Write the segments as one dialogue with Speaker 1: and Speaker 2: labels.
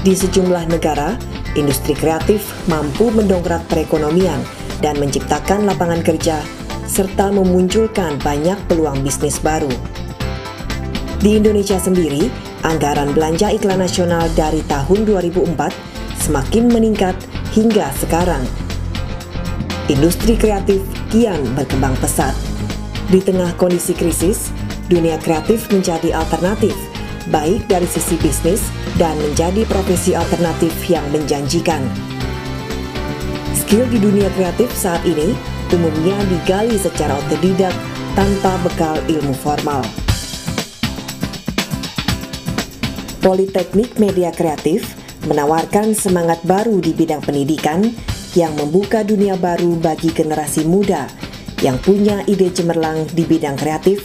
Speaker 1: Di sejumlah negara, industri kreatif mampu mendongkrak perekonomian dan menciptakan lapangan kerja, serta memunculkan banyak peluang bisnis baru. Di Indonesia sendiri, anggaran belanja iklan nasional dari tahun 2004 semakin meningkat hingga sekarang. Industri kreatif kian berkembang pesat. Di tengah kondisi krisis, dunia kreatif menjadi alternatif, baik dari sisi bisnis dan menjadi profesi alternatif yang menjanjikan. Skill di dunia kreatif saat ini umumnya digali secara otodidak tanpa bekal ilmu formal. Politeknik Media Kreatif menawarkan semangat baru di bidang pendidikan yang membuka dunia baru bagi generasi muda yang punya ide cemerlang di bidang kreatif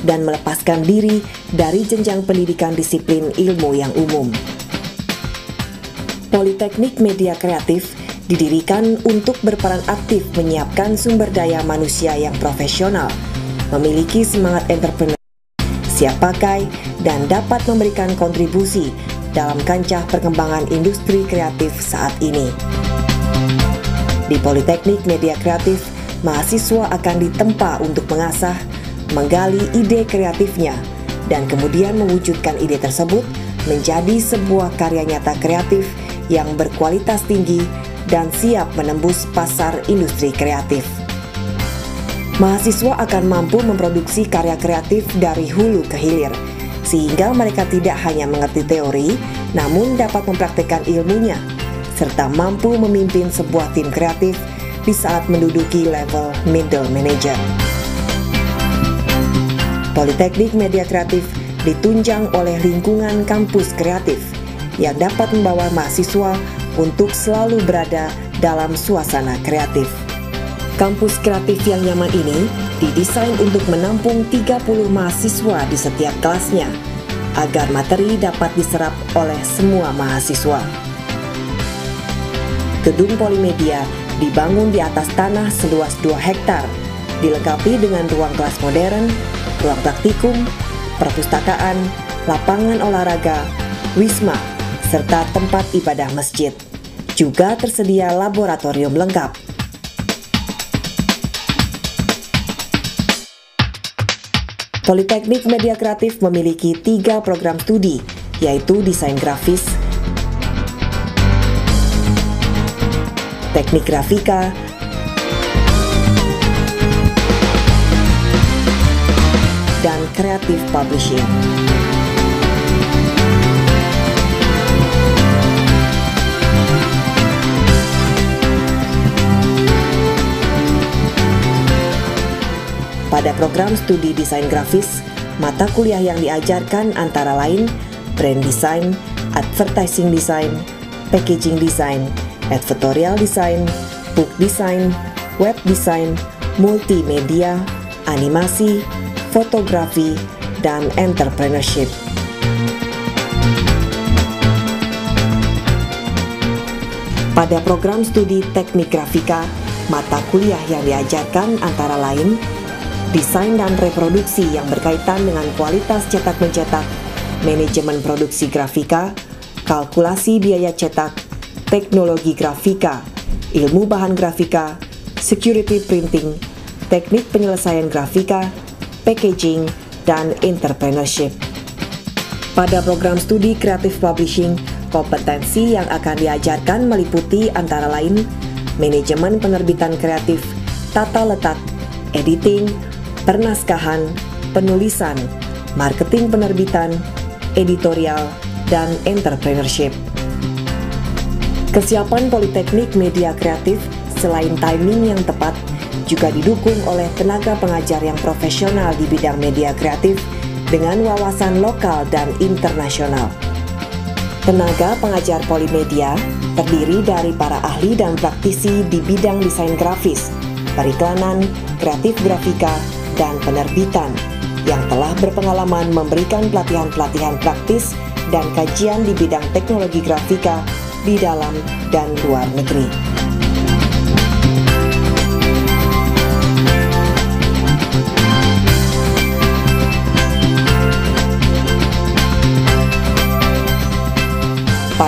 Speaker 1: dan melepaskan diri dari jenjang pendidikan disiplin ilmu yang umum. Politeknik Media Kreatif didirikan untuk berperan aktif menyiapkan sumber daya manusia yang profesional, memiliki semangat entrepreneur, siap pakai, dan dapat memberikan kontribusi dalam kancah perkembangan industri kreatif saat ini. Di Politeknik Media Kreatif, mahasiswa akan ditempa untuk mengasah, menggali ide kreatifnya, dan kemudian mewujudkan ide tersebut menjadi sebuah karya nyata kreatif yang berkualitas tinggi dan siap menembus pasar industri kreatif. Mahasiswa akan mampu memproduksi karya kreatif dari hulu ke hilir, sehingga mereka tidak hanya mengerti teori, namun dapat mempraktikkan ilmunya, serta mampu memimpin sebuah tim kreatif di saat menduduki level middle manager. Politeknik Media Kreatif ditunjang oleh lingkungan kampus kreatif yang dapat membawa mahasiswa untuk selalu berada dalam suasana kreatif. Kampus kreatif yang nyaman ini didesain untuk menampung 30 mahasiswa di setiap kelasnya, agar materi dapat diserap oleh semua mahasiswa. Gedung Polimedia dibangun di atas tanah seluas 2 hektar, dilengkapi dengan ruang kelas modern, ruang praktikum, perpustakaan, lapangan olahraga, wisma, serta tempat ibadah masjid. Juga tersedia laboratorium lengkap. Politeknik Media Kreatif memiliki 3 program studi, yaitu desain grafis, teknik grafika, dan creative publishing. Pada program studi desain grafis, mata kuliah yang diajarkan antara lain brand design, advertising design, packaging design, editorial design, book design, web design, multimedia, animasi, fotografi, dan entrepreneurship. Pada program studi teknik grafika, mata kuliah yang diajarkan antara lain desain dan reproduksi yang berkaitan dengan kualitas cetak-mencetak, manajemen produksi grafika, kalkulasi biaya cetak, teknologi grafika, ilmu bahan grafika, security printing, teknik penyelesaian grafika, packaging, dan entrepreneurship. Pada program studi Creative Publishing, kompetensi yang akan diajarkan meliputi antara lain manajemen penerbitan kreatif, tata letak, editing, pernaskahan, penulisan, marketing penerbitan, editorial, dan entrepreneurship. Kesiapan Politeknik Media Kreatif selain timing yang tepat, juga didukung oleh tenaga pengajar yang profesional di bidang media kreatif dengan wawasan lokal dan internasional. Tenaga pengajar Polimedia terdiri dari para ahli dan praktisi di bidang desain grafis, periklanan, kreatif grafika, dan penerbitan yang telah berpengalaman memberikan pelatihan-pelatihan praktis dan kajian di bidang teknologi grafika di dalam dan luar negeri.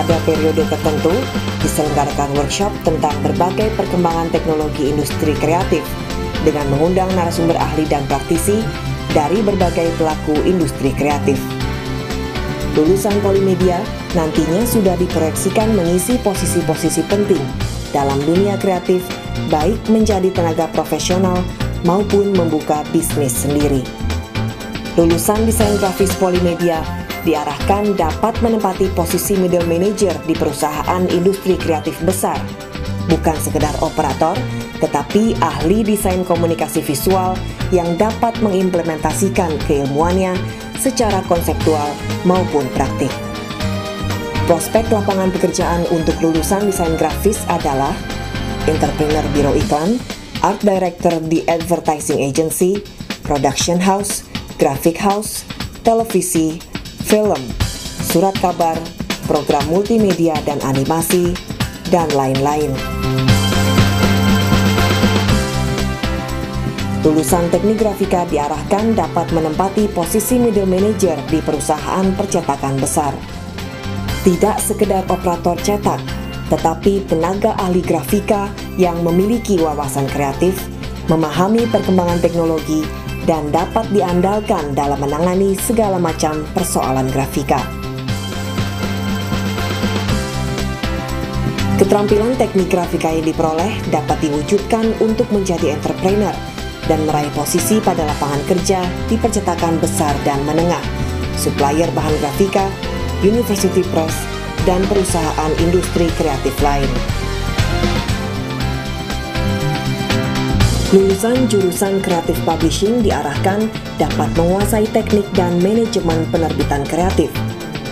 Speaker 1: pada periode tertentu diselenggarakan workshop tentang berbagai perkembangan teknologi industri kreatif dengan mengundang narasumber ahli dan praktisi dari berbagai pelaku industri kreatif. Lulusan Polimedia nantinya sudah diproyeksikan mengisi posisi-posisi penting dalam dunia kreatif, baik menjadi tenaga profesional maupun membuka bisnis sendiri. Lulusan desain grafis Polimedia diarahkan dapat menempati posisi middle manager di perusahaan industri kreatif besar, bukan sekedar operator, tetapi ahli desain komunikasi visual yang dapat mengimplementasikan keilmuannya secara konseptual maupun praktik. Prospek lapangan pekerjaan untuk lulusan desain grafis adalah entrepreneur biro iklan, art director di advertising agency, production house, graphic house, televisi, film, surat kabar, program multimedia dan animasi, dan lain-lain. Lulusan teknik grafika diarahkan dapat menempati posisi middle manager di perusahaan percetakan besar. Tidak sekedar operator cetak, tetapi tenaga ahli grafika yang memiliki wawasan kreatif, memahami perkembangan teknologi, dan dapat diandalkan dalam menangani segala macam persoalan grafika. Keterampilan teknik grafika yang diperoleh dapat diwujudkan untuk menjadi entrepreneur dan meraih posisi pada lapangan kerja di percetakan besar dan menengah, supplier bahan grafika, university press, dan perusahaan industri kreatif lain. Lulusan jurusan Creative Publishing diarahkan dapat menguasai teknik dan manajemen penerbitan kreatif,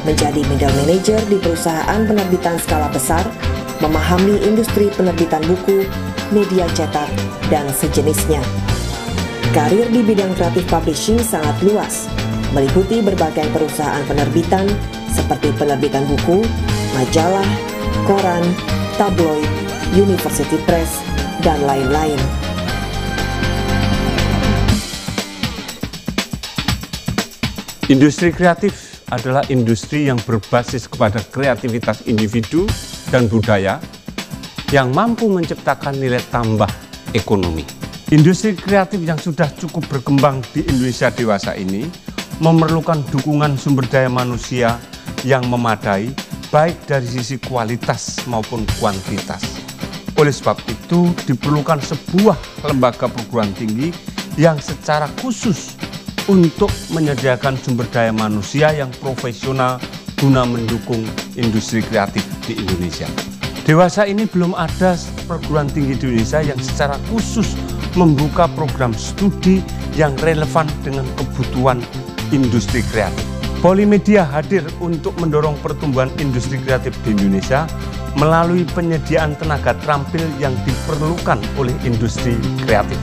Speaker 1: menjadi middle manager di perusahaan penerbitan skala besar, memahami industri penerbitan buku, media cetak, dan sejenisnya. Karir di bidang Creative Publishing sangat luas, meliputi berbagai perusahaan penerbitan seperti penerbitan buku, majalah, koran, tabloid, university press, dan lain-lain.
Speaker 2: Industri kreatif adalah industri yang berbasis kepada kreativitas individu dan budaya yang mampu menciptakan nilai tambah ekonomi. Industri kreatif yang sudah cukup berkembang di Indonesia dewasa ini memerlukan dukungan sumber daya manusia yang memadai, baik dari sisi kualitas maupun kuantitas. Oleh sebab itu, diperlukan sebuah lembaga perguruan tinggi yang secara khusus untuk menyediakan sumber daya manusia yang profesional guna mendukung industri kreatif di Indonesia. Dewasa ini belum ada perguruan tinggi di Indonesia yang secara khusus membuka program studi yang relevan dengan kebutuhan industri kreatif. Polimedia hadir untuk mendorong pertumbuhan industri kreatif di Indonesia melalui penyediaan tenaga terampil yang diperlukan oleh industri kreatif.